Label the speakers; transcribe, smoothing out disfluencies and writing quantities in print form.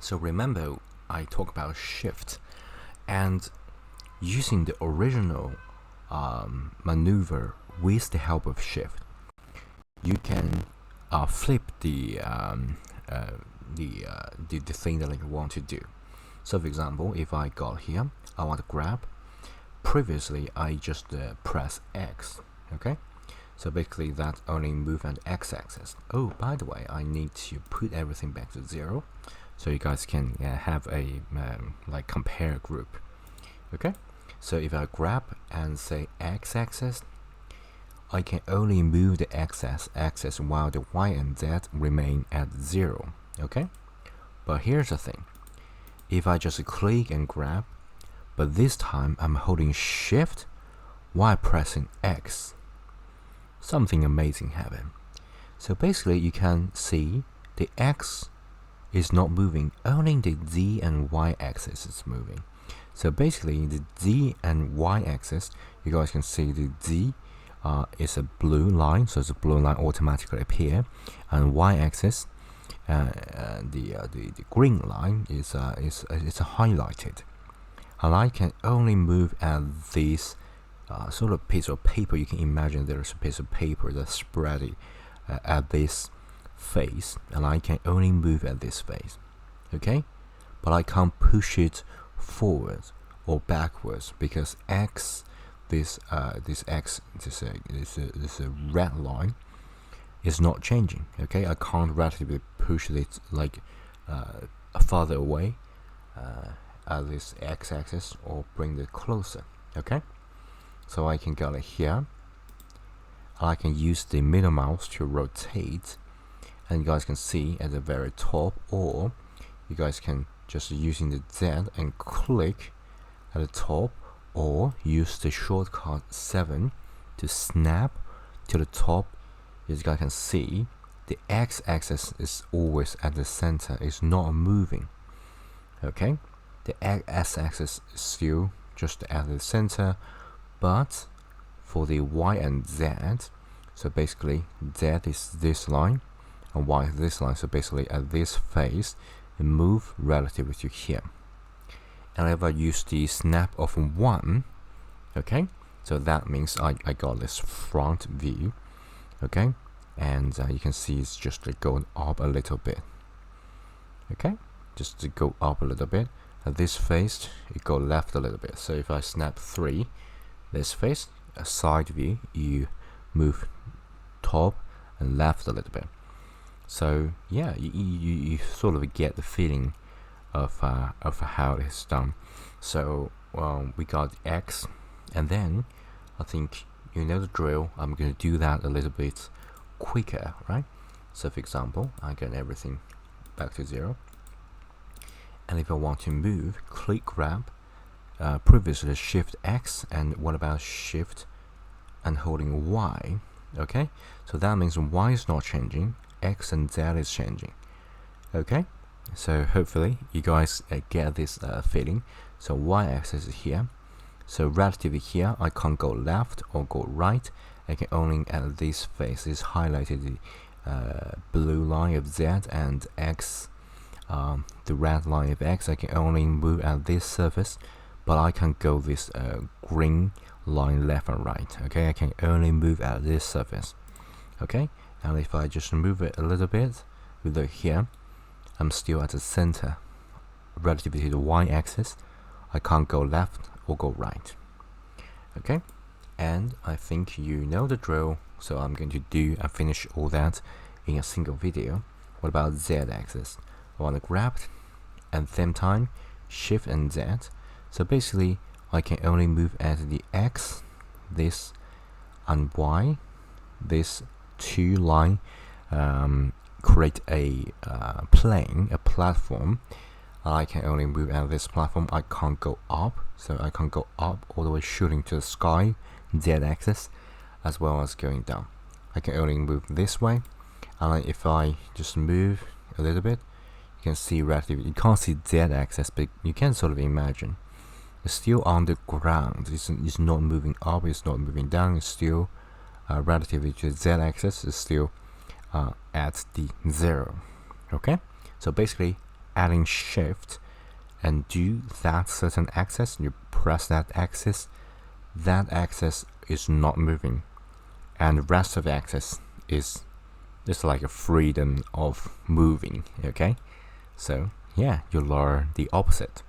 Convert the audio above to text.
Speaker 1: So remember, I talk about shift, and using the original maneuver with the help of shift, you can flip the thing that you want to do. So for example, if I got here, I want to grab. Previously, I just press X. Okay. So basically, that only move on the x-axis. Oh, by the way, I need to put everything back to 0, so you guys can have a like compare group. Okay. So if I grab and say x-axis, I can only move the x-axis while the y and z remain at 0. Okay. But here's the thing: if I just click and grab, but this time I'm holding Shift while pressing X, something amazing happened. So basically, you can see the X is not moving, only the Z and Y axis is moving. So basically, the Z and Y axis, you guys can see the Z is a blue line, so the blue line automatically appear, and Y axis, the green line is highlighted, and I can only move at this sort of piece of paper. You can imagine there's a piece of paper that's spread at this face, and I can only move at this face. Okay, but I can't push it forward or backwards because X, this red line is not changing. Okay, I can't relatively push it like farther away at this x-axis or bring it closer. Okay, so I can go like here, and I can use the middle mouse to rotate, and you guys can see at the very top, or you guys can just using the Z and click at the top, or use the shortcut 7 to snap to the top. As you guys can see, the x-axis is always at the center, it's not moving. Okay, the s-axis is still just at the center, but for the y and z, so basically z is this line and y is this line, so basically at this face it move relatively to here. And if I use the snap of 1, okay, so that means I got this front view. Okay, and you can see it's just going up a little bit. Okay, just to go up a little bit. At this face, it go left a little bit. So if I snap 3, this face, a side view, you move top and left a little bit. So yeah, you sort of get the feeling of how it's done. So we got X, and then I think you know the drill. I'm going to do that a little bit quicker, right? So for example, I get everything back to 0, and if I want to move, click grab, previously Shift X, and what about Shift and holding Y? Okay, so that means Y is not changing, X and Z is changing. Okay, so hopefully you guys get this feeling. So Y axis is here, so relatively here I can't go left or go right. I can only at this face is highlighted the blue line of Z, and X, the red line of X. I can only move at this surface, but I can go this green line left and right. Okay, I can only move at this surface. Okay, and if I just move it a little bit with it here, I'm still at the center relatively to the Y axis. I can't go left or go right. Okay, and I think you know the drill, so I'm going to do and finish all that in a single video. What about Z axis? I want to grab it, and same time Shift and Z. So basically I can only move at the X, this, and Y. This two line create a plane, a platform. I can only move at this platform. I can't go up, so I can't go up all the way shooting to the sky, Z axis, as well as going down. I can only move this way, and if I just move a little bit, you can see relatively, you can't see Z axis, but you can sort of imagine it's still on the ground. It's not moving up, it's not moving down, it's still relatively to the Z axis, is still at the 0. Okay, so basically adding shift and do that certain axis, you press that axis is not moving, and the rest of the axis is just like a freedom of moving. Okay, so yeah, you learn the opposite.